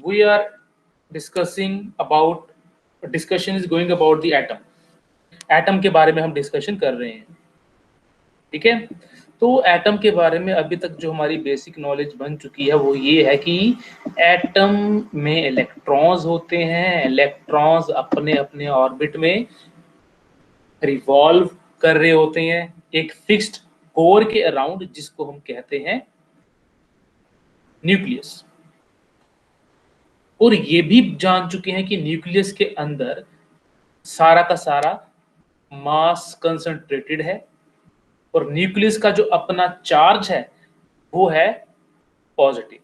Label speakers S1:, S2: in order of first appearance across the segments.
S1: we are discussing about discussion is going about the atom के बारे में हम डिस्कशन कर रहे हैं, ठीक है। तो एटम के बारे में अभी तक जो हमारी बेसिक नॉलेज बन चुकी है वो ये है कि एटम में इलेक्ट्रॉन्स होते हैं, इलेक्ट्रॉन्स अपने अपने ऑर्बिट में रिवॉल्व कर रहे होते हैं एक फिक्स्ड कोर के अराउंड, जिसको हम कहते हैं न्यूक्लियस। और ये भी जान चुके हैं कि न्यूक्लियस के अंदर सारा का सारा मास कंसंट्रेटेड है और न्यूक्लियस का जो अपना चार्ज है वो है पॉजिटिव।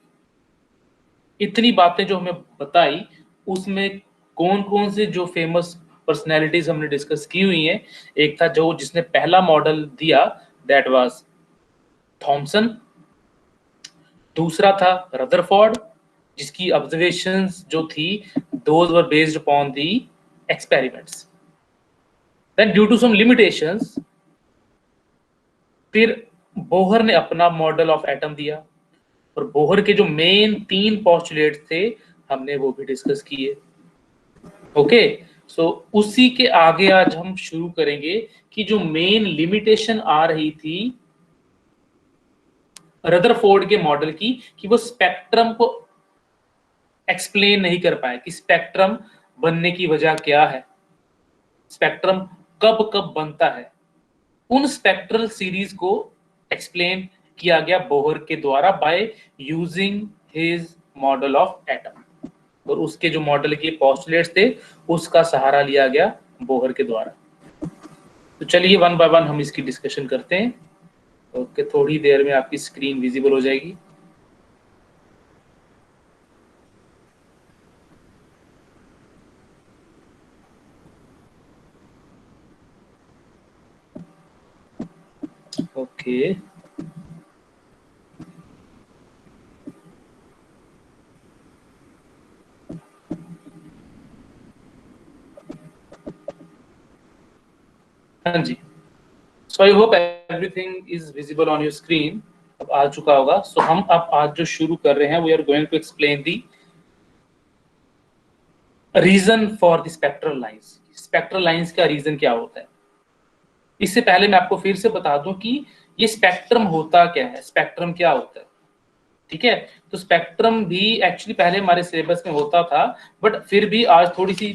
S1: इतनी बातें जो हमें बताई उसमें कौन कौन से जो फेमस पर्सनैलिटीज हमने डिस्कस की हुई हैं। एक था जो जिसने पहला मॉडल दिया, दैट वाज थॉमसन। दूसरा था रदरफोर्ड, जिसकी ऑब्जर्वेशंस जो थी those were based upon the experiments. Then due to some limitations फिर बोहर ने अपना मॉडल ऑफ एटम दिया और बोहर के जो मेन 3 पोस्टुलेट्स थे हमने वो भी डिस्कस किए। ओके, सो उसी के आगे आज हम शुरू करेंगे कि जो मेन लिमिटेशन आ रही थी रदरफोर्ड के मॉडल की कि वो स्पेक्ट्रम को एक्सप्लेन नहीं कर पाए कि स्पेक्ट्रम बनने की वजह क्या है, स्पेक्ट्रम कब कब बनता है। उन स्पेक्ट्रल सीरीज को एक्सप्लेन किया गया बोहर के द्वारा by using his model of atom, और उसके जो मॉडल के पोस्टुलेट्स थे उसका सहारा लिया गया बोहर के द्वारा। तो चलिए वन बाय वन हम इसकी डिस्कशन करते हैं। ओके, थोड़ी देर में आपकी स्क्रीन विजिबल हो जाएगी। ओके, हाँ जी। So I hope everything is visible on your screen. अब आ चुका होगा। सो हम अब आज जो शुरू कर रहे हैं we are going to explain the reason for the spectral lines. Spectral lines का रीजन क्या होता है। इससे पहले मैं आपको फिर से बता दूं कि ये स्पेक्ट्रम होता क्या है, स्पेक्ट्रम क्या होता है, ठीक है। तो स्पेक्ट्रम भी एक्चुअली पहले हमारे सिलेबस में होता था, बट फिर भी आज थोड़ी सी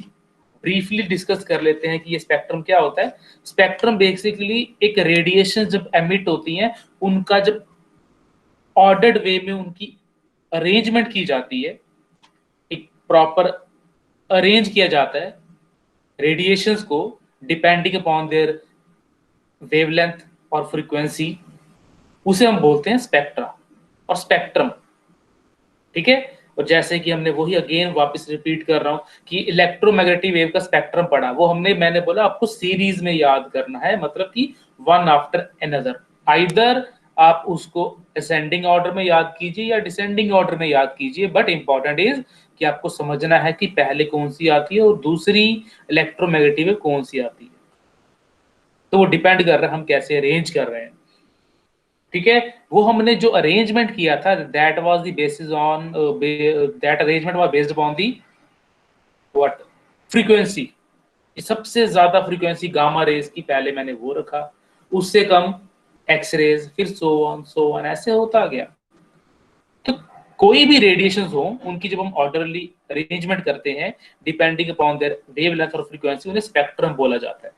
S1: ब्रीफली डिस्कस कर लेते हैं कि ये स्पेक्ट्रम क्या होता है। स्पेक्ट्रम बेसिकली एक रेडिएशन जब एमिट होती हैं उनका जब ऑर्डर्ड वे में उनकी अरेंजमेंट की जाती है, एक प्रॉपर अरेंज किया जाता है रेडिएशंस को डिपेंडिंग अपॉन देयर वेवलेंथ और फ्रीक्वेंसी, उसे हम बोलते हैं स्पेक्ट्रा और स्पेक्ट्रम, ठीक है। और जैसे कि हमने वही अगेन वापस रिपीट कर रहा हूं कि इलेक्ट्रोमैग्नेटिक वेव का स्पेक्ट्रम पढ़ा, वो मैंने बोला आपको सीरीज में याद करना है, मतलब कि वन आफ्टर अनदर। आइदर आप उसको असेंडिंग ऑर्डर में याद कीजिए या डिसेंडिंग ऑर्डर में याद कीजिए, बट इंपॉर्टेंट इज कि आपको समझना है कि पहले कौन सी आती है और दूसरी इलेक्ट्रोमैग्नेटिक वेव कौन सी आती है। तो वो डिपेंड कर रहा है हम कैसे अरेंज कर रहे हैं, ठीक है। वो हमने जो अरेंजमेंट किया था that was the basis on that arrangement was based upon the what frequency. सबसे ज्यादा फ्रीक्वेंसी गामा रेज की पहले मैंने वो रखा, उससे कम एक्स रेज, फिर सो ऑन ऐसे होता गया। तो कोई भी रेडिएशन हो उनकी जब हम ऑर्डरली अरेंजमेंट करते हैं डिपेंडिंग अपॉन देयर वेवलेंथ और फ्रीक्वेंसी, उन्हें स्पेक्ट्रम बोला जाता है।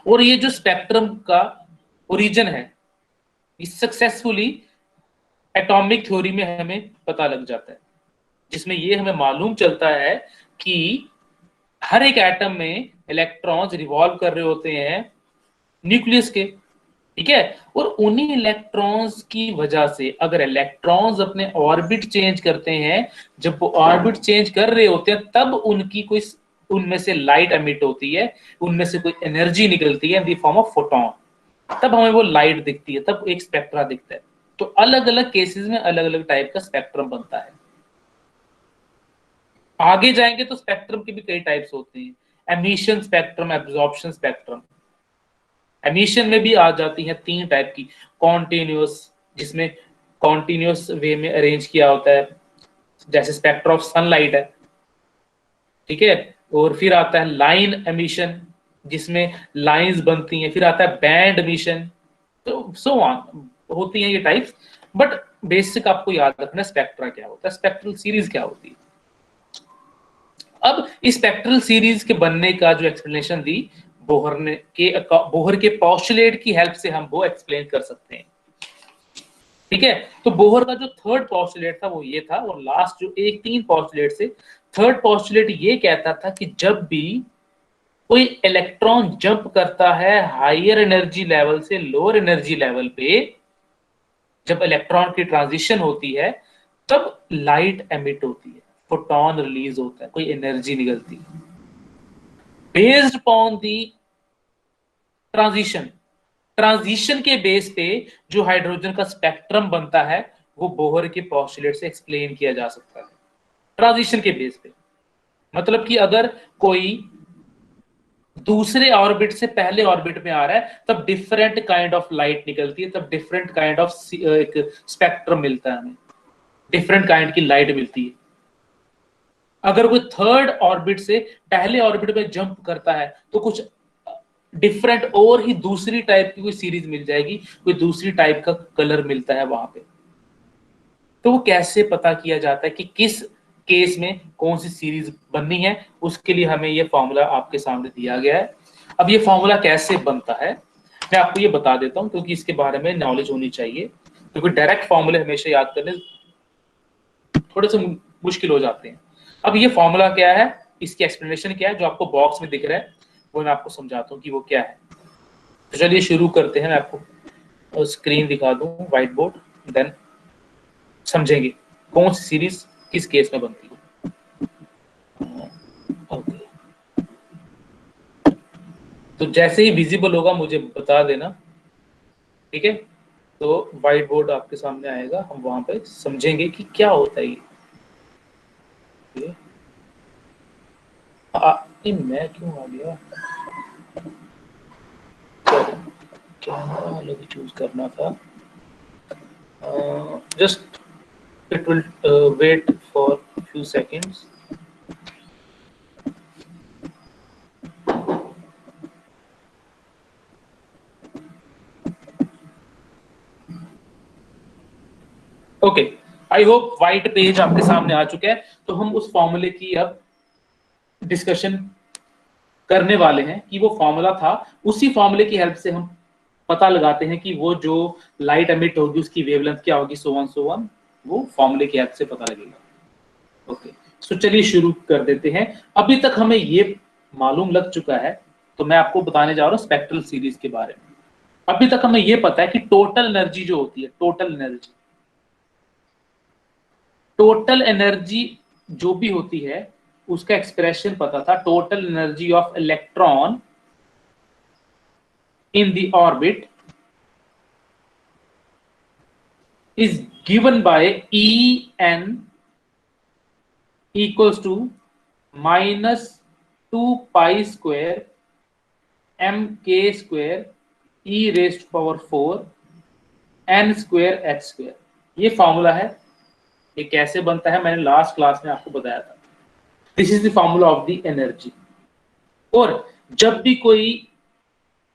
S1: और ये जो स्पेक्ट्रम का ओरिजिन है सक्सेसफुली एटॉमिक थ्योरी में हमें पता लग जाता है, जिसमें ये हमें मालूम चलता है कि हर एक एटम में इलेक्ट्रॉन्स रिवॉल्व कर रहे होते हैं न्यूक्लियस के, ठीक है। और उन्हीं इलेक्ट्रॉन्स की वजह से अगर इलेक्ट्रॉन्स अपने ऑर्बिट चेंज करते हैं, जब वो ऑर्बिट चेंज कर रहे होते हैं तब उनकी कोई उनमें से लाइट एमिट होती है, उनमें से कोई एनर्जी निकलती है in the form of photon, तब हमें वो लाइट दिखती है, तब एक स्पेक्ट्रा दिखता है। तो अलग अलग केसेस में अलग अलग टाइप का स्पेक्ट्रम बनता है। आगे जाएंगे तो स्पेक्ट्रम के भी कई टाइप्स होते हैं, emission spectrum, absorption spectrum. Emission में भी आ जाती है 3 टाइप की, कॉन्टिन्यूअस जिसमें कॉन्टिन्यूअस वे में अरेंज किया होता है, जैसे स्पेक्ट्र ऑफ सनलाइट है, ठीक है। और फिर आता है लाइन एमिशन, जिसमें लाइंस बनती हैं। फिर आता है बैंड एमिशन, तो सो ऑन होती हैं ये टाइप्स। बट बेसिक आपको याद रखना स्पेक्ट्रा क्या होता है, स्पेक्ट्रल सीरीज क्या होती है। अब इस स्पेक्ट्रल सीरीज के बनने का जो एक्सप्लेनेशन दी बोहर के पोस्टुलेट की हेल्प से हम वो एक्सप्लेन कर सकते हैं, ठीक है। तो बोहर का जो थर्ड पोस्टुलेट था वो ये था, और लास्ट जो एक 3 पोस्टुलेट से थर्ड पोस्टुलेट ये कहता था कि जब भी कोई इलेक्ट्रॉन जंप करता है हायर एनर्जी लेवल से लोअर एनर्जी लेवल पे, जब इलेक्ट्रॉन की ट्रांजिशन होती है तब लाइट एमिट होती है, फोटोन रिलीज होता है, कोई एनर्जी निकलती है। बेस्ड अपॉन दी ट्रांजिशन के बेस पे जो हाइड्रोजन का स्पेक्ट्रम बनता है वो बोहर के पोस्टुलेट से एक्सप्लेन किया जा सकता है, ट्रांजिशन के बेस पे। मतलब कि अगर कोई दूसरे ऑर्बिट से पहले ऑर्बिट में आ रहा है तब डिफरेंट काइंड ऑफ लाइट निकलती है, तब डिफरेंट काइंड ऑफ एक स्पेक्ट्रम मिलता है हमें, डिफरेंट काइंड की लाइट मिलती है। अगर कोई थर्ड ऑर्बिट से पहले ऑर्बिट में जंप करता है तो कुछ डिफरेंट और ही दूसरी टाइप की कोई सीरीज मिल जाएगी, कोई दूसरी टाइप का कलर मिलता है वहां पे। तो वो कैसे पता किया जाता है कि किस केस में कौन सी सीरीज बननी है, उसके लिए हमें ये फॉर्मूला आपके सामने दिया गया है। अब ये फॉर्मूला कैसे बनता है मैं आपको ये बता देता हूं, क्योंकि इसके बारे में नॉलेज होनी चाहिए, क्योंकि डायरेक्ट फॉर्मूले हमेशा याद करने थोड़े से मुश्किल हो जाते हैं। अब ये फॉर्मूला क्या है, इसकी एक्सप्लेनेशन क्या है, जो आपको बॉक्स में दिख रहा है वो मैं आपको समझाता हूँ कि वो क्या है। तो चलिए शुरू करते हैं। मैं आपको स्क्रीन दिखा दूं, व्हाइट बोर्ड, देन समझेंगे कौन सी सीरीज किस केस में बनती है। ओके, तो जैसे ही विजिबल होगा मुझे बता देना, ठीक है। तो व्हाइट बोर्ड आपके सामने आएगा, हम वहां पे समझेंगे कि क्या होता है ये। मैं क्यों आ गया, कैमरा अलग चूज करना था। Just it will wait for few seconds. Okay, I hope white page आपके सामने आ चुका है। तो हम उस फॉर्मूले की अब डिस्कशन करने वाले हैं कि वो फॉर्मूला था, उसी फॉर्मूले की हेल्प से हम पता लगाते हैं कि वो जो लाइट एमिट होगी उसकी वेवलेंथ क्या होगी, सो ऑन, वो फॉर्मूले की हेल्प से पता लगेगा। ओके, तो चलिए शुरू कर देते हैं। अभी तक हमें ये मालूम लग चुका है, तो मैं आपको बताने जा रहा हूँ स्पेक्ट्रल सीरीज के बारे में। अभी तक हमें ये पता है कि टोटल एनर्जी जो होती है, टोटल एनर्जी जो भी होती है उसका एक्सप्रेशन पता था, total energy of electron in the orbit is given by En equals to minus 2 pi square mk square e raised to power 4 n square h square। ये फॉर्मूला है। ये कैसे बनता है मैंने लास्ट क्लास में आपको बताया था। This is the formula of the energy. और जब भी कोई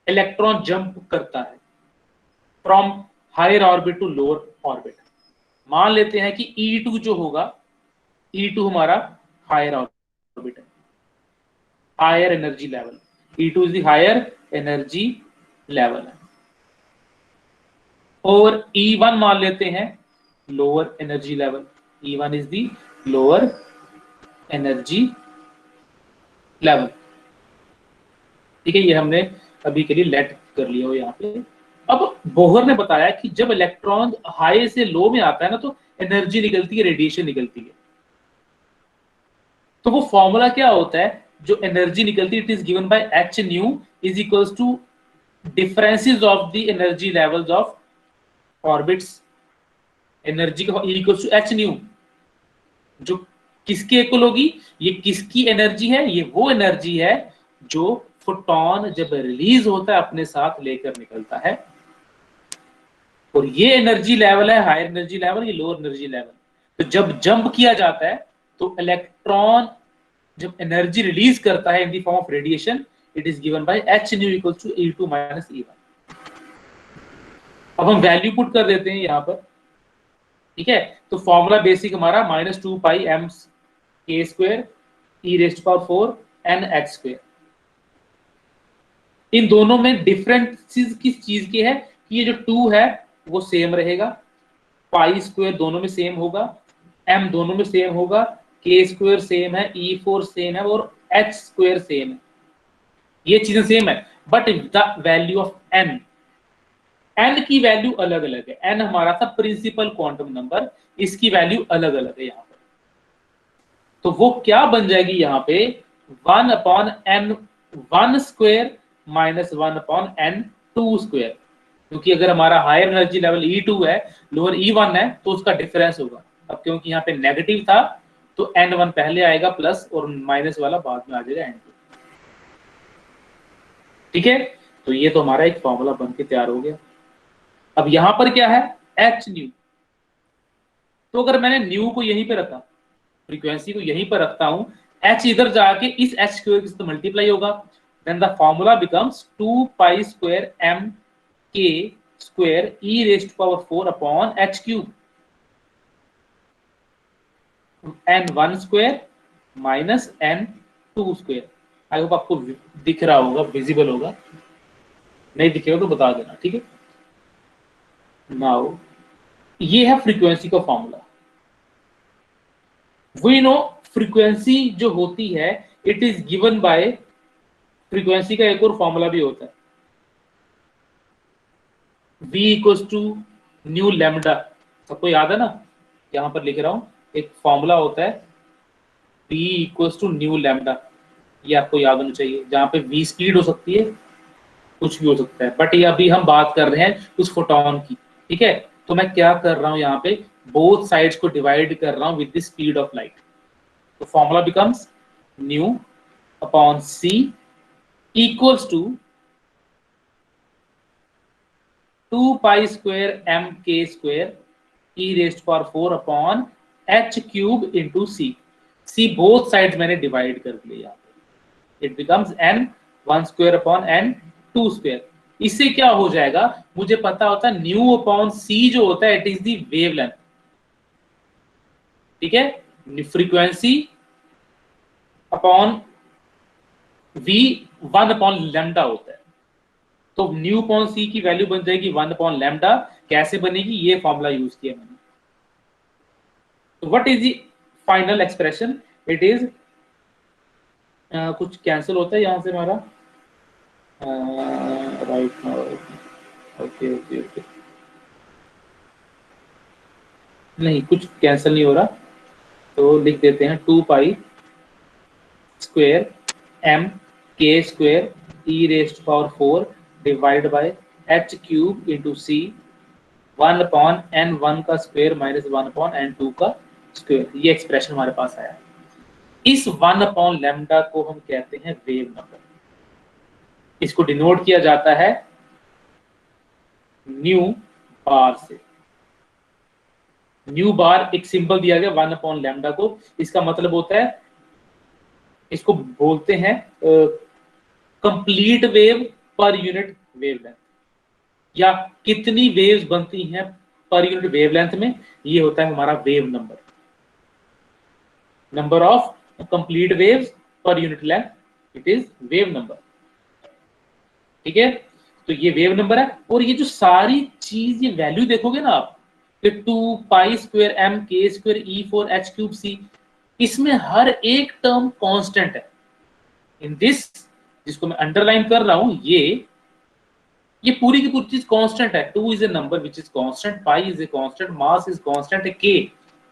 S1: इलेक्ट्रॉन जंप करता है from higher orbit to lower orbit, मान लेते हैं कि E2 जो होगा, E2 हमारा हायर ऑर्बिट है, higher energy level, E2 is the higher energy level है। और E1 मान लेते हैं lower energy level, E1 is the lower energy level, ठीक है। ये हमने अभी के लिए लेट कर लिया हो यहाँ पे। अब बोहर ने बताया कि जब इलेक्ट्रॉन हाई से लो में आता है ना तो एनर्जी निकलती है, रेडिएशन निकलती है। तो वो फॉर्मूला क्या होता है, जो एनर्जी निकलती है, it is given by H nu is equals to differences of the energy levels of orbits. Energy का इक्वल्स टू एच न्यू, जो किसके इक्वल होगी, ये किसकी एनर्जी है, ये वो एनर्जी है जो फोटोन जब रिलीज होता है अपने साथ लेकर निकलता है। और ये एनर्जी लेवल है हायर एनर्जी लेवल, ये लोअर एनर्जी लेवल। तो जब जंप किया जाता है तो इलेक्ट्रॉन जब एनर्जी रिलीज करता है in the form of radiation, it is given by h nu equals to E2 minus E1। अब हम वैल्यू पुट कर देते हैं यहां पर, ठीक है। तो फॉर्मूला बेसिक हमारा -2 pi m k square e raise to power 4 n h square. इन दोनों में डिफरेंस किस चीज की है कि ये जो 2 है वो सेम रहेगा, पाई स्क्वायर दोनों में सेम होगा, m दोनों में सेम होगा, k स्क्वायर सेम है, E4 सेम है और h स्क्वायर सेम है, ये चीजें सेम है। But the value of n की वैल्यू अलग अलग है। n हमारा था प्रिंसिपल क्वांटम नंबर, इसकी वैल्यू अलग अलग है यहाँ पर। तो वो क्या बन जाएगी यहाँ पे 1/n1 square minus 1/n2 square, क्योंकि अगर हमारा हायर एनर्जी लेवल E2 है, लोअर E1 है, तो उसका डिफरेंस होगा। अब क्योंकि यहाँ पे नेगेटिव था तो n1 पहले आएगा प्लस और माइनस वाला बाद में आ जाएगा n2, ठीक है। तो ये तो हमारा एक फॉर्मूला बन के तैयार हो गया। अब यहां पर क्या है h न्यू, तो अगर मैंने न्यू को यहीं पे रखा, फ्रीक्वेंसी को यहीं पर रखता हूं, h इधर जाके इस h स्क्वायर से मल्टीप्लाई होगा, then the formula becomes 2 pi square m k square e raise to power 4 upon h cube n1 square minus n2 square. I hope आपको दिख रहा होगा, विजिबल होगा, नहीं दिखेगा तो बता देना, ठीक है। नाउ ये है फ्रीक्वेंसी का फॉर्मूला। वी नो फ्रीक्वेंसी जो होती है it is given by, frequency का एक और फॉर्मूला भी होता है, v equals to nu lambda. सबको याद है ना, यहां पर लिख रहा हूं, एक फॉर्मूला होता है v equals to nu lambda, ये आपको याद होना चाहिए, जहां पे v स्पीड हो सकती है, कुछ भी हो सकता है, बट ये अभी हम बात कर रहे हैं उस फोटोन की, ठीक है। तो मैं क्या कर रहा हूं यहाँ पे, बोथ साइड्स को डिवाइड कर रहा हूं with the speed of light. तो formula becomes nu upon c equals to 2 pi square m k square e raise to power 4 upon h cube into c both sides मैंने divide कर दिए यहाँ पे, it becomes n1 square upon n2 square. इससे क्या हो जाएगा, मुझे पता होता है न्यू अपॉन c जो होता है इट इज दी वेवलेंथ, ठीक है। Frequency upon v 1 upon lambda होता है, तो न्यू अपॉन c की वैल्यू बन जाएगी 1 अपॉन लैम्डा। कैसे बनेगी, ये फॉर्मूला यूज किया मैंने। तो what is the final expression, it is कुछ कैंसिल होता है यहां से हमारा, right now, okay okay okay, नहीं कुछ कैंसिल नहीं हो रहा, तो लिख देते हैं 2 pi square m k square e raise to power 4 divide by h cube into c 1 upon n1 का स्क्वायर माइनस 1 अपॉन n2 का स्क्वायर। ये एक्सप्रेशन हमारे पास आया। इस 1 अपॉन लैम्डा को हम कहते हैं वेव नंबर। इसको डिनोट किया जाता है न्यू बार से। न्यू बार एक सिंबल दिया गया 1 अपॉन लैम्डा को, इसका मतलब होता है, इसको बोलते हैं complete wave per unit wavelength, या कितनी वेव्स बनती हैं पर यूनिट वेवलेंथ में, ये होता है हमारा wave number, number of complete waves per unit length, it is wave number, ठीक है। तो ये वेव नंबर है। और ये जो सारी चीज, ये वैल्यू देखोगे ना आप, 2 pi square m k square e4 h cube c, इसमें हर एक टर्म कांस्टेंट है। इन दिस, जिसको मैं अंडरलाइन कर रहा हूं, ये पूरी की पूरी चीज कांस्टेंट है। 2 is a number which is constant, pi is a constant, mass is constant,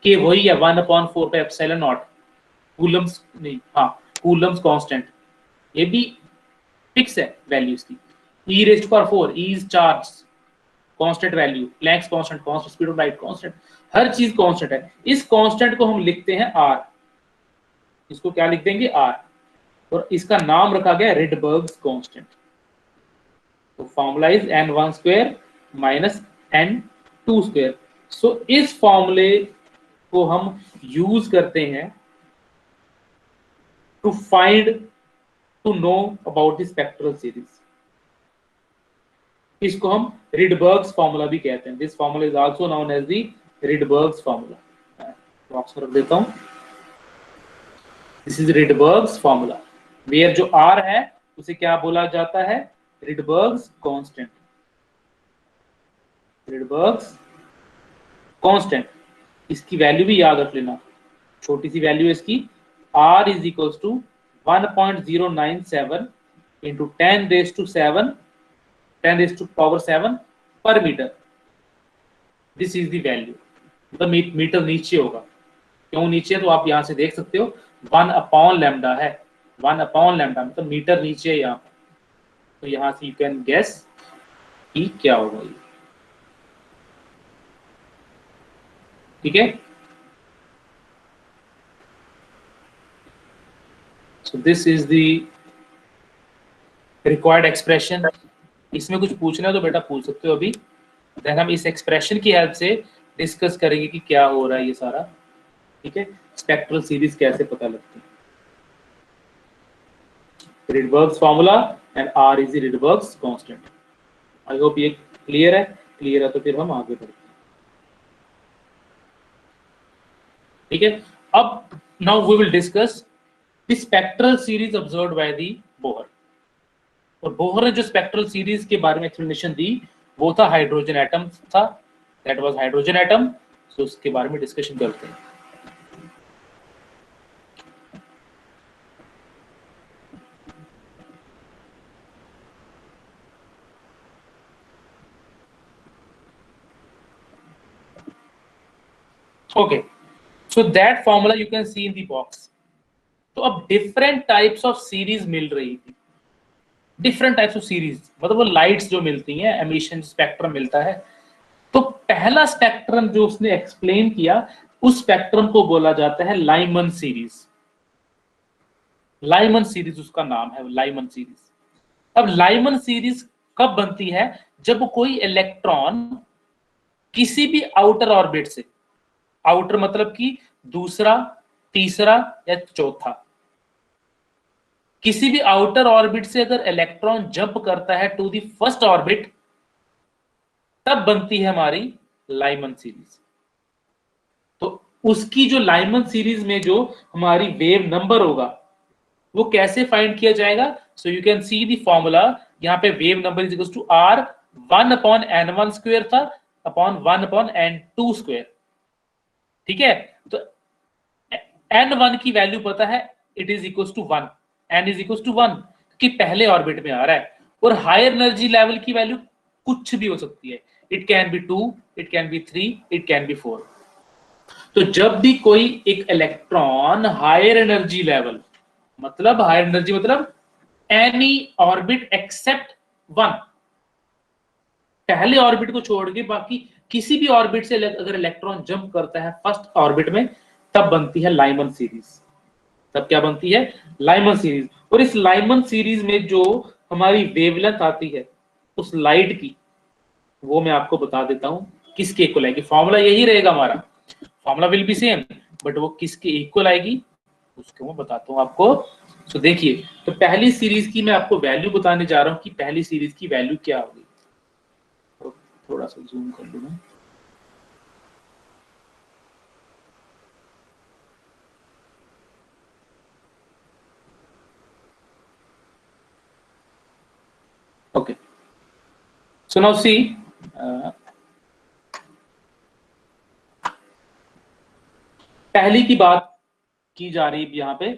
S1: k वही है 1/4 पे एप्सिलॉन नॉट, कूलम्स नहीं, हाँ कूलम्स कांस्टेंट, ये भी फिक्स है वैल्यू इसकी। e raise to power 4, e is charge, constant value, Planck's constant, constant speed of light constant, हर चीज कांस्टेंट है। इस कांस्टेंट को हम लिखते हैं r, इसको क्या लिख देंगे r, और इसका नाम रखा गया रिडबर्ग्स कांस्टेंट। तो formula is n1 square minus n2 square. So इस फॉर्मूले को हम यूज करते हैं to find, to know about the spectral series. इसको हम रिडबर्ग्स फॉर्मूला भी कहते हैं। This formula is also known as the Rydberg's formula. Box में रख देता हूं। This is Rydberg's formula, where जो आर है उसे क्या बोला जाता है? Rydberg's constant. रिडबर्ग्स कांस्टेंट, इसकी वैल्यू भी याद रख लेना, छोटी सी वैल्यू है इसकी। R is equal to 1.097 into 10⁻7 10⁻7 पर metre. This is the value. मतलब मीटर नीचे होगा। क्यों नीचे है तो आप यहां से देख सकते हो, 1/λ है। 1/λ मतलब मीटर नीचे है यहाँ पर। तो यहां से यू कैन गेस कि क्या होगा ये। ठीक है, सो this is the required expression. इसमें कुछ पूछना है तो बेटा पूछ सकते हो अभी। देन हम इस एक्सप्रेशन की हेल्प से डिस्कस करेंगे कि क्या हो रहा है ये सारा। ठीक है, स्पेक्ट्रल सीरीज कैसे पता लगती है। Rydberg's formula and R is the Rydberg's constant. I hope ये क्लियर है। क्लियर है तो फिर हम आगे बढ़ते हैं। ठीक है, अब now we will discuss the spectral series observed by the Bohr. और बोहर ने जो स्पेक्ट्रल सीरीज के बारे में एक्सप्लेनेशन दी वो था हाइड्रोजन एटम था, दैट वाज हाइड्रोजन एटम। सो उसके बारे में डिस्कशन करते हैं। Okay, so that formula you can C in the box. तो अब डिफरेंट टाइप्स ऑफ सीरीज मिल रही थी। डिफरेंट टाइप्स ऑफ सीरीज मतलब वो लाइट्स जो मिलती हैं, एमिशन स्पेक्ट्रम मिलता है। तो पहला स्पेक्ट्रम जो उसने एक्सप्लेन किया, उस स्पेक्ट्रम को बोला जाता है लाइमन सीरीज। लाइमन सीरीज उसका नाम है, लाइमन सीरीज। अब लाइमन सीरीज कब बनती है? जब कोई इलेक्ट्रॉन किसी भी आउटर ऑर्बिट से, आउटर मतलब कि दूसरा, तीसरा या चौथा, किसी भी आउटर ऑर्बिट से अगर इलेक्ट्रॉन जंप करता है टू द फर्स्ट ऑर्बिट, तब बनती है हमारी लाइमन सीरीज। तो उसकी जो लाइमन सीरीज में जो हमारी वेव नंबर होगा वो कैसे फाइंड किया जाएगा? So you can see the formula. यहां पे wave number is equal to R 1/n1 square था अपॉन 1/n2 स्क्वायर। ठीक है, तो n1 की वैल्यू पता है, it is equal to 1, n is equal to 1 कि पहले ऑर्बिट में आ रहा है। और हायर एनर्जी लेवल की वैल्यू कुछ भी हो सकती है। It can be 2, it can be 3, it can B 4। तो जब भी कोई एक इलेक्ट्रॉन हायर एनर्जी लेवल, मतलब हायर एनर्जी मतलब एनी ऑर्बिट एक्सेप्ट 1, पहले ऑर्बिट को छोड़ के बाकी किसी भी ऑर्बिट से अगर इलेक्ट्रॉन जंप करता है फर्स्ट ऑर्बिट में, तब बनती है लाइमन सीरीज। तब क्या बनती है? Lyman series. और इस लाइमन सीरीज में जो हमारी वेवलेंथ आती है उस लाइट की, वो मैं आपको बता देता हूं किसके इक्वल आएगी। फॉर्मूला यही रहेगा हमारा, formula will be same, but वो किसके इक्वल आएगी उसको मैं बताता हूं आपको। सो देखिए, तो पहली सीरीज की मैं आपको वैल्यू बताने जा रहा हूं कि पहली सीरीज की वैल्यू क्या होगी। तो थोड़ा सा जूम कर लूं मैं। ओके, सो नाउ सी, पहली की बात की जा रही है यहाँ पे।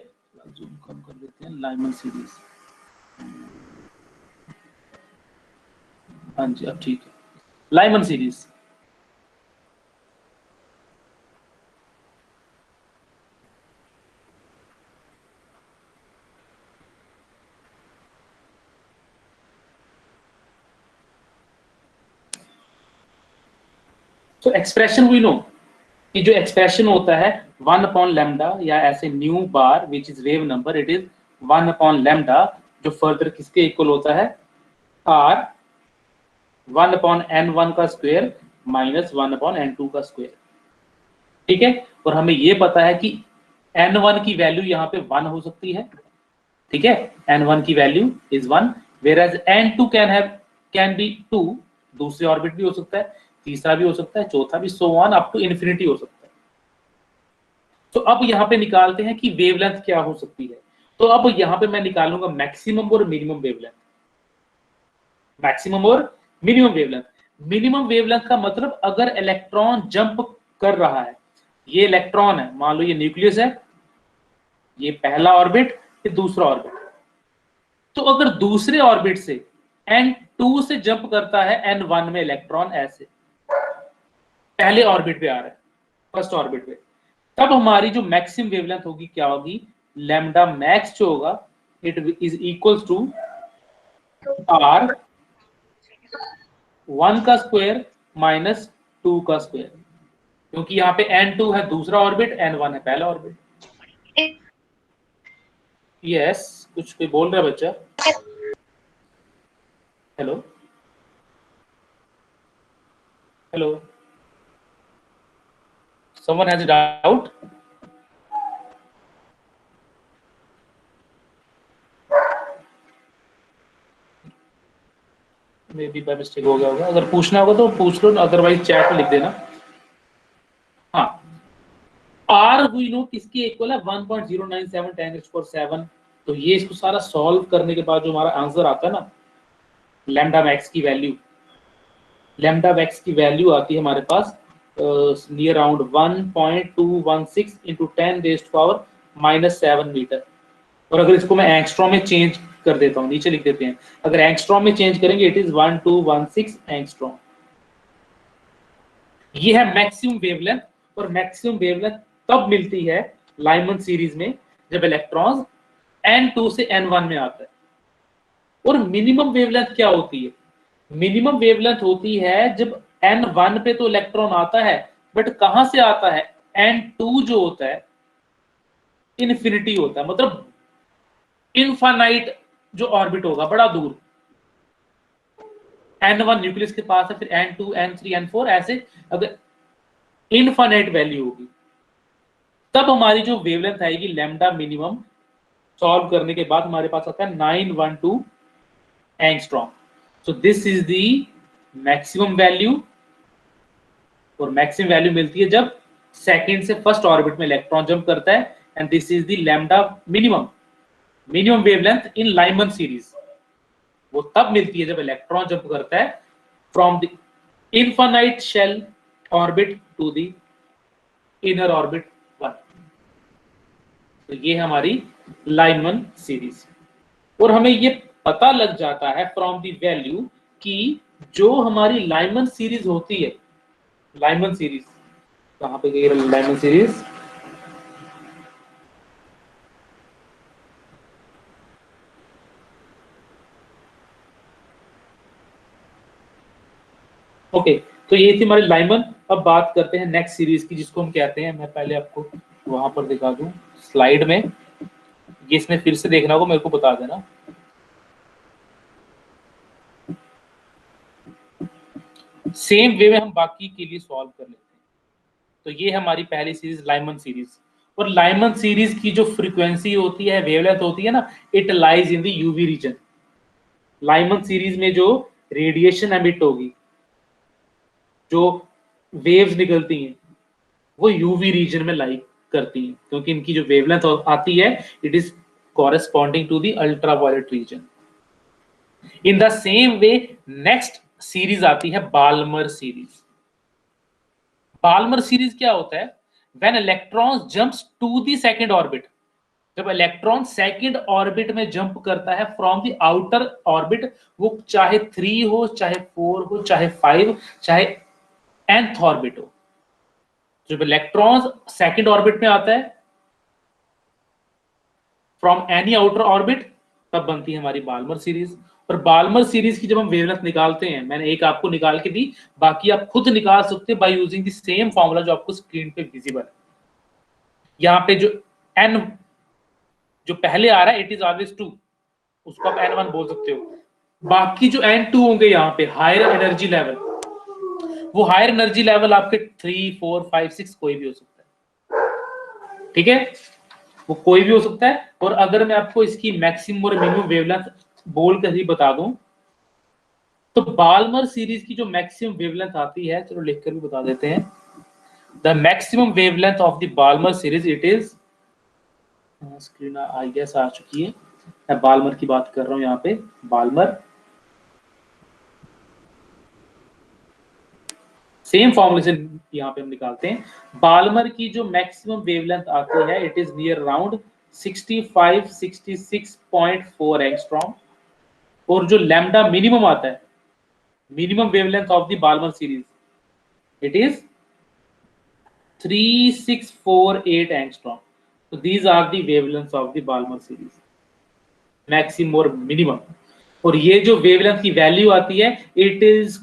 S1: जूम कम कर देते हैं, लाइमन सीरीज। हाँ जी, अब ठीक है। लाइमन सीरीज, तो एक्सप्रेशन वी नो कि जो एक्सप्रेशन होता है 1/λ या ऐसे nu bar which is wave number, it is 1/λ, जो फर्दर किसके इक्वल होता है? R 1/n1 का स्क्वायर माइनस 1/n2 का स्क्वायर। ठीक है, और हमें ये पता है कि n1 की वैल्यू यहाँ पे 1 हो सकती है, ठीक है, n1 की value is 1, whereas n2 can be 2, दूसरे ऑर्बिट भी हो सकता है, तीसरा भी हो सकता है, चौथा भी, so on up to infinity हो सकता है। तो अब यहाँ पे निकालते हैं कि वेवलेंथ क्या हो सकती है। तो अब यहाँ पे मैं निकालूंगा मैक्सिमम और मिनिमम वेवलेंथ। मैक्सिमम और मिनिमम वेवलेंथ। मिनिमम वेवलेंथ का मतलब अगर इलेक्ट्रॉन जंप कर रहा है, ये इलेक्ट्रॉन है, मान लो ये न्यूक्लियस है, ये पहला ऑर्बिट, ये दूसरा ऑर्बिट, तो अगर दूसरे ऑर्बिट से n2 से जंप करता है n1 में इलेक्ट्रॉन, ऐसे पहले ऑर्बिट पे आ रहा है, फर्स्ट ऑर्बिट पे, तब हमारी जो मैक्सिमम वेवलेंथ होगी क्या होगी, लैम्डा मैक्स जो होगा it is equals to r 1 का स्क्वायर माइनस 2 का स्क्वायर, क्योंकि यहाँ पे n2 है दूसरा ऑर्बिट, n1 है पहला ऑर्बिट। यस, कुछ कोई बोल रहा है बच्चा? Hello hello, someone has a doubt? May be by mistake हो गया होगा, अगर पूछना होगा तो पूछ लो, अदरवाइज चैट में लिख देना। हाँ, आर वी नो किसके इक्वल है, 1.097 10⁻⁷। तो ये इसको सारा सॉल्व करने के बाद जो हमारा आंसर आता है ना, लैम्डा मैक्स की वैल्यू, लैम्डा मैक्स की वैल्यू आती है हमारे पास नियर अराउंड 1.216 इंटू 10⁻⁻7 मीटर। और अगर इसको मैं एंगस्ट्रॉम में चेंज कर देता हूँ, नीचे लिख देते हैं, अगर एंगस्ट्रॉम में चेंज करेंगे इट इज 1216 एंगस्ट्रॉम। ये है मैक्सिमम वेवलेंथ। और मैक्सिमम वेवलेंथ तब मिलती है लाइमन सीरीज में जब इलेक्ट्रॉन्स n2 से n1 में आता है। और मिनिमम वेवलेंथ क्या होती है, मिनिमम वेवलेंथ होती है जब n1 पे तो इलेक्ट्रॉन आता है, बट कहां से आता है, n2 जो होता है इन्फिनिटी होता है, मतलब इनफाइनाइट जो ऑर्बिट होगा बड़ा दूर, n1 न्यूक्लियस के पास है, फिर n2 n3 n4 ऐसे, अगर इनफाइनाइट वैल्यू होगी तब हमारी जो वेवलेंथ आएगी लैम्डा मिनिमम, सॉल्व करने के बाद हमारे पास आता है 912 angstrom. So this is the maximum value. और मैक्सिमम वैल्यू मिलती है जब सेकंड से फर्स्ट ऑर्बिट में इलेक्ट्रॉन जंप करता है, and this is the lambda minimum, minimum wavelength in Lyman series. वो तब मिलती है जब इलेक्ट्रॉन जंप करता है from the infinite shell orbit to the inner orbit 1। तो ये हमारी लाइमन सीरीज। और हमें ये पता लग जाता है फ्रॉम द वैल्यू कि जो हमारी लाइमन सीरीज होती है, लाइमन सीरीज कहां पे गई लाइमन सीरीज, ओके तो ये थी हमारी लाइमन। अब बात करते हैं नेक्स्ट सीरीज की, जिसको हम कहते हैं, मैं पहले आपको वहां पर दिखा दूं स्लाइड में, ये इसमें फिर से देखना होगा, मेरे को बता देना। सेम वे में हम बाकी के लिए सॉल्व कर लेते हैं। तो ये हमारी पहली सीरीज लाइमन सीरीज। और लाइमन सीरीज की जो फ्रीक्वेंसी होती है, वेवलेंथ होती है ना, it lies in the UV region. Lyman series में जो रेडिएशन एमिट होगी, जो वेव्स निकलती हैं, वो यूवी रीजन में लाई करती हैं, क्योंकि इनकी जो वेवलेंथ आती है it is corresponding to the ultraviolet region. In the same way next series आती है बाल्मर सीरीज। बाल्मर सीरीज क्या होता है, when electron jumps to the second orbit, जब इलेक्ट्रॉन सेकंड ऑर्बिट में जंप करता है फ्रॉम द आउटर ऑर्बिट, वो चाहे 3 हो, चाहे 4 हो, चाहे 5, चाहे nth ऑर्बिट हो, जब इलेक्ट्रॉन सेकंड ऑर्बिट में आता है फ्रॉम एनी आउटर ऑर्बिट, तब बनती है हमारी बाल्मर सीरीज। और बाल्मर सीरीज की जब हम वेवलेंथ निकालते हैं, मैंने एक आपको निकाल के दी, बाकी आप खुद निकाल सकते हैं by using the same formula जो आपको स्क्रीन पे विजिबल है। यहाँ पे जो n जो पहले आ रहा है इट इज ऑलवेज 2, उसको आप n1 बोल सकते हो। बाकी जो n2 होंगे यहाँ पे हायर एनर्जी लेवल, वो हायर एनर्जी लेवल आपके 3 4 5 6 कोई भी हो सकता है। ठीक है, वो कोई भी हो सकता है। और अगर मैं आपको इसकी मैक्सिमम और मिनिमम वेवलेंथ बोल कर ही बता दूं, तो बाल्मर सीरीज की जो मैक्सिमम वेवलेंथ आती है, चलो लिखकर भी बता देते हैं। The maximum wavelength of the Balmer series it is, screen I guess आ चुकी है, मैं बाल्मर की बात कर रहा हूं यहाँ पे। बाल्मर सेम फॉर्मूले से यहाँ पे हम निकालते हैं। बाल्मर की जो मैक्सिमम वेवलेंथ आती है it is near around 65 66.4 angstrom. और जो लैम्डा मिनिमम आता है, minimum wavelength of the Balmer series, it is 3648 angstrom. So these are the wavelengths of the Balmer series, maximum और minimum। और ये जो वेवलेंथ की वैल्यू आती है it is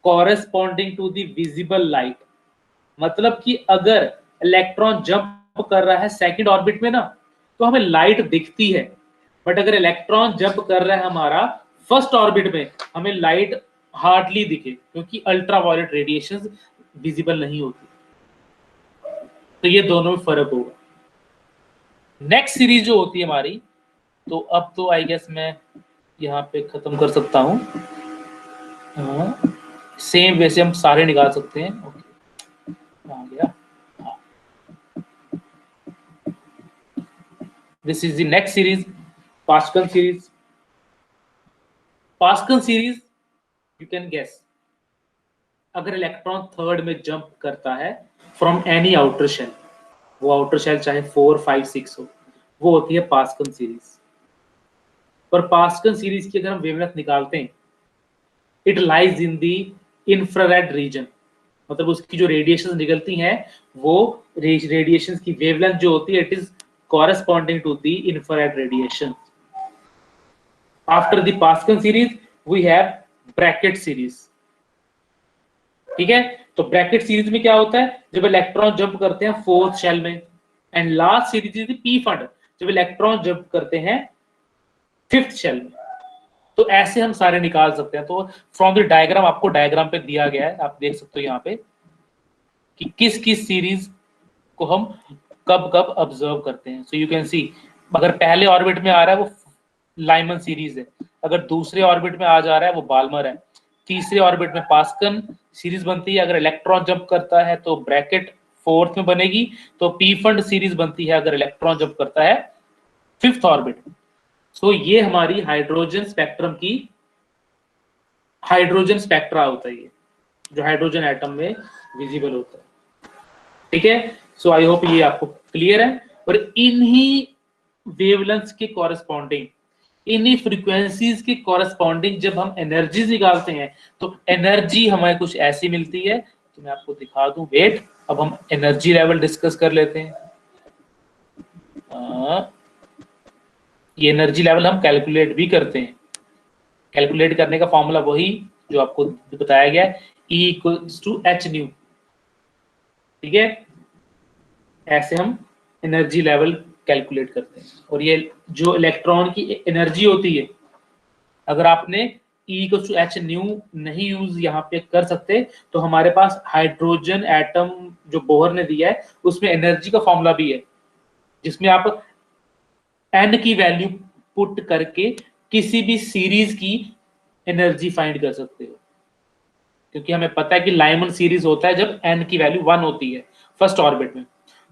S1: corresponding to the visible light. मतलब कि अगर इलेक्ट्रॉन जंप कर रहा है सेकंड ऑर्बिट में ना, तो हमें लाइट दिखती है, बट अगर इलेक्ट्रॉन जंप कर रहा है हमारा फर्स्ट ऑर्बिट में, हमें लाइट हार्डली दिखे, क्योंकि अल्ट्रावायलेट रेडिएशन विजिबल नहीं होती। तो ये दोनों में फर्क होगा। नेक्स्ट सीरीज जो होती है हमारी, तो अब तो आई गेस मैं यहाँ पे खत्म कर सकता हूँ। सेम वैसे हम सारे निकाल सकते हैं। ओके, आ गया। This is the next series, Pascal series. Pascal series you can guess, अगर इलेक्ट्रॉन थर्ड में जंप करता है फ्रॉम एनी आउटर शेल, वो आउटर शेल चाहे 4 5 6 हो, वो होती है पास्कल सीरीज। पर पास्कल सीरीज की अगर हम वेवलेंथ निकालते हैं, it lies in the infrared region. मतलब उसकी जो रेडिएशन निकलती हैं, वो रेडिएशन की वेवलेंथ जो होती है it is corresponding to the infrared radiation. After the Pascal series we have bracket series. ठीक है, तो ब्रैकेट सीरीज में क्या होता है, जब इलेक्ट्रॉन जंप करते हैं फोर्थ शेल में। And last series is P fund, जब इलेक्ट्रॉन जंप करते हैं फिफ्थ शेल में। तो ऐसे हम सारे निकाल सकते हैं। तो फ्रॉम द डायग्राम, आपको डायग्राम पे दिया गया है, आप देख सकते हो यहाँ पे कि किस किस सीरीज को हम कब कब ऑब्जर्व करते हैं। सो यू कैन सी, अगर पहले ऑर्बिट में आ रहा है वो लाइमन सीरीज है, अगर दूसरे ऑर्बिट में आ जा रहा है वो बाल्मर है, तीसरे ऑर्बिट में पास्कल सीरीज बनती है, अगर इलेक्ट्रॉन जंप करता है तो ब्रैकेट फोर्थ में बनेगी, तो पी फंड सीरीज बनती है अगर इलेक्ट्रॉन जंप करता है फिफ्थ ऑर्बिट। सो ये हमारी हाइड्रोजन स्पेक्ट्रम की, हाइड्रोजन स्पेक्ट्रा होता है ये, जो हाइड्रोजन एटम में विजिबल होता है। ठीक है, सो आई होप ये आपको क्लियर है। और इन्हीं वेवलेंथ्स के कॉरेस्पॉन्डिंग, इन्हीं फ्रीक्वेंसीज के कॉरेस्पॉन्डिंग जब हम एनर्जी निकालते हैं, तो एनर्जी हमें कुछ ऐसी मिलती है। तो मैं आपको दिखा दूं, वेट, अब हम एनर्जी लेवल डिस्कस कर लेते हैं। ये एनर्जी लेवल हम कैलकुलेट भी करते हैं। कैलकुलेट करने का फॉर्मूला वही जो आपको बताया गया है, E equals to H nu. ठीक है, ऐसे हम एनर्जी लेवल कैलकुलेट करते हैं। और ये जो इलेक्ट्रॉन की एनर्जी होती है, अगर आपने E equals to H nu नहीं यूज यहाँ पे कर सकते, तो हमारे पास हाइड्रोजन एटम जो बोहर ने दिया है उसमें एनर्जी का फॉर्मूला भी है, जिसमें आप एन की वैल्यू पुट करके किसी भी सीरीज की एनर्जी फाइंड कर सकते हो। क्योंकि हमें पता है कि लाइमन सीरीज होता है जब एन की वैल्यू 1 होती है फर्स्ट ऑर्बिट में,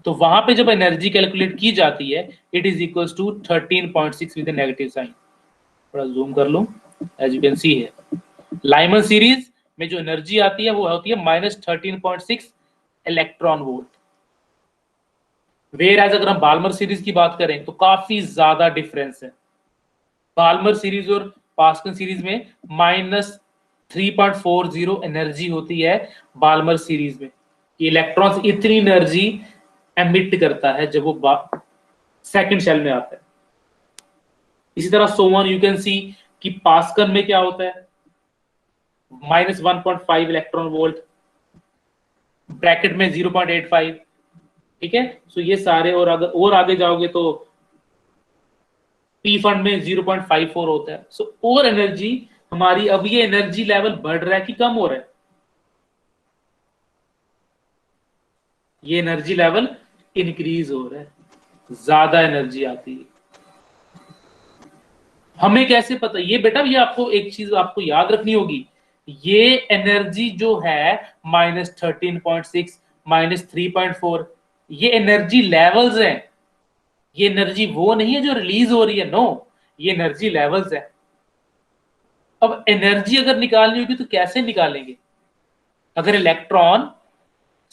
S1: तो वहां पे जब एनर्जी कैलकुलेट की जाती है it is equals to 13.6 with negative sign. थोड़ा जूम कर लूं, एज यू कैन सी है लाइमन सीरीज में जो एनर्जी आती है वो होती है -13.6 इलेक्ट्रॉन वोल्ट। वेयर एज अगर हम बाल्मर सीरीज की बात करें तो काफी ज्यादा डिफरेंस है। बाल्मर सीरीज और पास्कल सीरीज में -3.40 एनर्जी होती है बाल्मर सीरीज में। इलेक्ट्रॉन्स इतनी एनर्जी एमिट करता है जब वो सेकंड शेल में आता है। इसी तरह सोवन यू कैन सी कि पास्कल में क्या होता है, -1.5 इलेक्ट्रॉन वोल्ट, ब्रैकेट में 0.85। ठीक है, सो ये सारे, और अगर और आगे जाओगे तो पी फंड में 0.54 होता है। सो और एनर्जी हमारी, अब ये एनर्जी लेवल बढ़ रहा है कि कम हो रहा है, ये एनर्जी लेवल इंक्रीज हो रहा है, ज्यादा एनर्जी आती है। हमें कैसे पता? ये बेटा ये आपको एक चीज आपको याद रखनी होगी, ये एनर्जी जो है -13.6 -3.4 ये एनर्जी लेवल्स हैं, ये एनर्जी वो नहीं है जो रिलीज हो रही है, नो, ये एनर्जी लेवल्स है। अब एनर्जी अगर निकालनी होगी तो कैसे निकालेंगे? अगर इलेक्ट्रॉन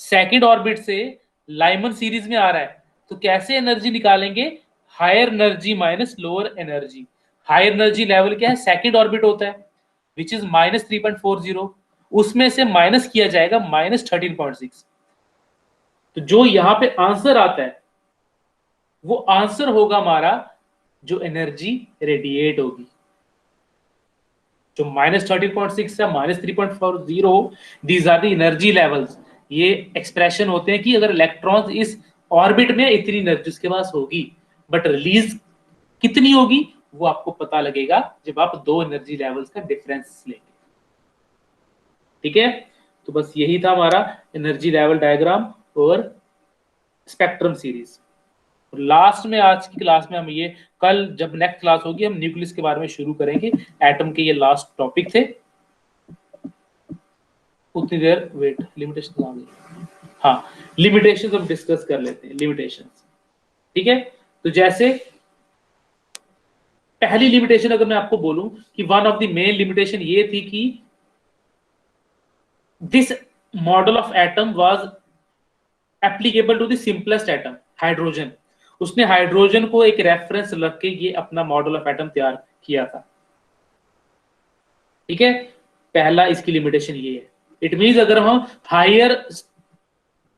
S1: सेकंड ऑर्बिट से लाइमन सीरीज में आ रहा है तो कैसे एनर्जी निकालेंगे? Higher energy minus lower energy. Higher energy level क्या है? सेकंड ऑर्बिट होता है विच इज -3.40, उसमें से माइनस किया जाएगा -13.6। तो जो यहां पे आंसर आता है वो आंसर होगा हमारा जो एनर्जी रेडिएट होगी, जो -13.6 या -3.40, these are the energy levels. ये एक्सप्रेशन होते हैं कि अगर इलेक्ट्रॉन्स इस ऑर्बिट में इतनी एनर्जी उसके पास होगी, बट रिलीज कितनी होगी वो आपको पता लगेगा जब आप दो एनर्जी लेवल्स का डिफरेंस लेंगे। ठीक है, तो बस यही था हमारा एनर्जी लेवल डायग्राम और स्पेक्ट्रम सीरीज। लास्ट में आज की क्लास में हम ये, कल जब नेक्स्ट क्लास होगी हम न्यूक्लियस के बारे में शुरू करेंगे। एटम के ये लास्ट टॉपिक थे। उतनी देर वेट, लिमिटेशन आ गई। हाँ, लिमिटेशंस हम डिस्कस कर लेते हैं, लिमिटेशंस। ठीक है, तो जैसे पहली लिमिटेशन अगर मैं आपको बोलूं कि one of the main limitation ये थी कि this model of atom was applicable to the simplest atom hydrogen. उसने हाइड्रोजन को एक रेफरेंस रख के ये अपना मॉडल ऑफ एटम तैयार किया था। ठीक है, पहला इसकी लिमिटेशन ये है। इट मींस अगर हम हायर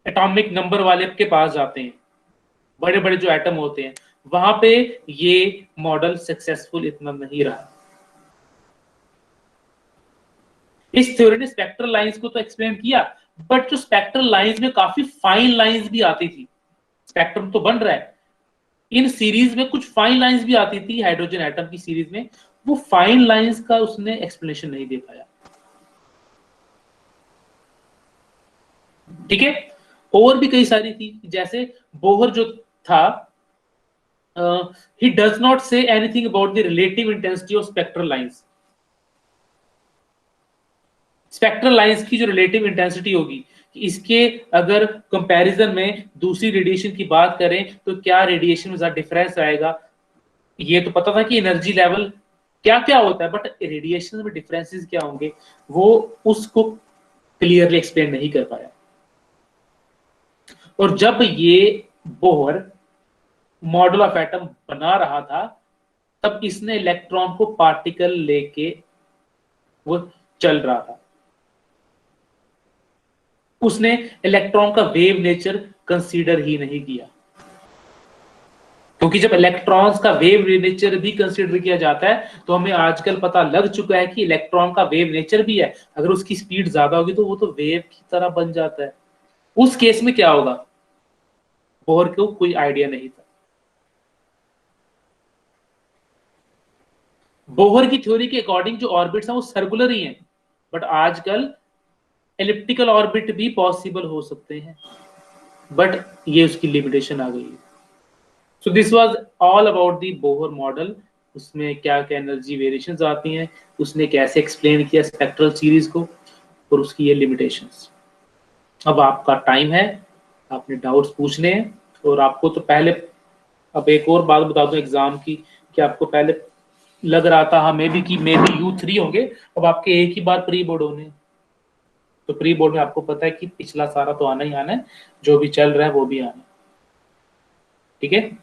S1: एटॉमिक नंबर वाले के पास जाते हैं, बड़े बड़े जो एटम होते हैं, वहां पे ये मॉडल सक्सेसफुल इतना नहीं रहा। इस थ्योरी ने स्पेक्ट्रल लाइंस को तो एक्सप्लेन किया, बट जो स्पेक्ट्रल लाइंस में काफी फाइन लाइंस भी आती थी। स्पेक्ट्रम तो बन रहा है, इन सीरीज में कुछ फाइन लाइंस भी आती थी हाइड्रोजन एटम की सीरीज में, वो फाइन लाइंस का उसने एक्सप्लेनेशन नहीं दे पाया। ठीक है, और भी कई सारी थी, जैसे बोहर जो था, he does not say anything about the relative intensity of spectral lines। Spectral lines की जो रिलेटिव इंटेंसिटी होगी, इसके अगर कंपैरिजन में दूसरी रेडिएशन की बात करें तो क्या रेडिएशन में ज्यादा डिफरेंस आएगा। ये तो पता था कि एनर्जी लेवल क्या क्या होता है, बट रेडिएशन में डिफरेंसेस क्या होंगे वो उसको क्लियरली एक्सप्लेन नहीं कर पाया। और जब ये बोहर मॉडल ऑफ एटम बना रहा था तब इसने इलेक्ट्रॉन को पार्टिकल लेके वो चल रहा था। उसने इलेक्ट्रॉन का वेव नेचर कंसीडर ही नहीं किया, क्योंकि जब इलेक्ट्रॉन्स का वेव नेचर भी कंसीडर किया जाता है तो हमें आजकल पता लग चुका है कि इलेक्ट्रॉन का वेव नेचर भी है, अगर उसकी स्पीड ज्यादा होगी तो वो तो वेव की तरह बन जाता है। उस केस में क्या होगा बोहर को कोई आइडिया नहीं था। बोहर की थ्योरी के अकॉर्डिंग जो ऑर्बिट्स हैं वो सर्कुलर ही हैं, बट आजकल एलिप्टिकल ऑर्बिट भी पॉसिबल हो सकते हैं, बट ये उसकी लिमिटेशन आ गई है। So this was all about the Bohr model. उसमें क्या क्या एनर्जी वेरिएशंस आती हैं, उसने कैसे एक्सप्लेन किया स्पेक्ट्रल सीरीज को, और उसकी ये लिमिटेशंस। अब आपका टाइम है, आपने डाउट्स पूछने हैं। और आपको तो पहले, अब एक और बात बता दूं एग्जाम की, कि आपको पहले लग रहा था हमें भी कि मे बी U3 होंगे, अब आपके एक ही बार प्री बोर्ड होने। तो प्री बोर्ड में आपको पता है कि पिछला सारा तो आना ही आना है, जो भी चल रहा है वो भी आना है। ठीक है,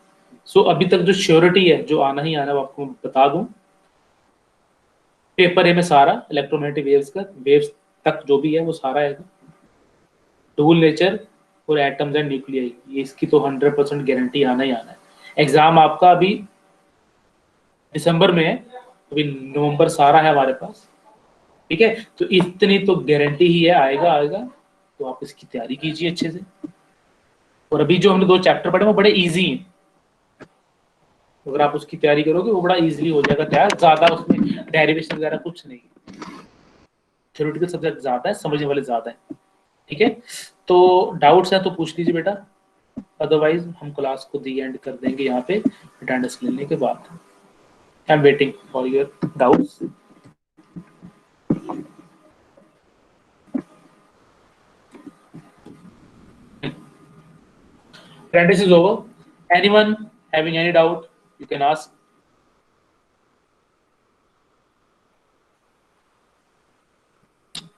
S1: सो अभी तक जो श्योरिटी है जो आना ही आना है वो आपको बता दूं। पेपर ए में सारा इलेक्ट्रोमैग्नेटिक वेव्स का, वेव्स तक जो भी है वो सारा है। टूल नेचर और एटम्स एंड न्यूक्लियाई, ये इसकी तो 100% गारंटी आना ही आना है। एग्जाम आपका अभी दिसंबर में है, अभी नवंबर सारा है हमारे पास। ठीक है, तो इतनी तो गारंटी ही है आएगा आएगा, तो आप इसकी तैयारी कीजिए अच्छे से। और अभी जो हमने 2 चैप्टर पढ़े वो बड़े इजी हैं, अगर आप उसकी तैयारी करोगे वो बड़ा इजीली हो जाएगा तैयार। ज्यादा उसमें डेरिवेशन वगैरह कुछ नहीं, थ्योरेटिकल सब्जेक्ट ज्यादा है, समझने वाले ज्यादा है। ठीक है, तो डाउट्स हैं तो पूछ लीजिए बेटा। अदरवाइज हम क्लास को दी एंड कर देंगे यहाँ पे अटेंडेंस लेने के बाद। I am waiting for your doubts. Attendance is over. Anyone having any doubt, you can ask.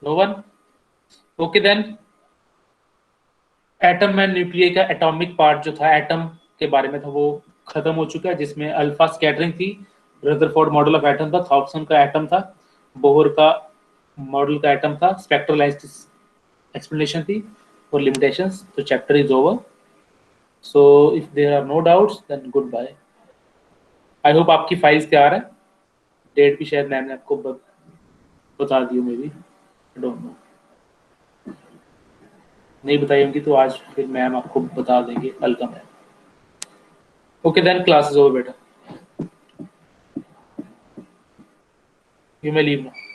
S1: No one? Okay then. Atom and nuclear का एटॉमिक पार्ट जो था एटम के बारे में था वो खत्म हो चुका है, जिसमें अल्फा स्कैटरिंग थी, रदरफोर्ड मॉडल ऑफ एटम था, थॉम्पसन का एटम था, बोहर का मॉडल का एटम था, स्पेक्ट्रलाइज्ड एक्सप्लेनेशन थी और लिमिटेशंस। तो chapter is over. So if there are no doubts then good bye. I hope आपकी फाइल्स तैयार है। डेट भी शायद मैम ने आपको बता दी हो, may be, I don't know. नहीं बताई होंगी तो आज फिर मैम आपको बता देंगे, वेलकम है। Okay then class is over बेटा, यू मे लीव नाउ।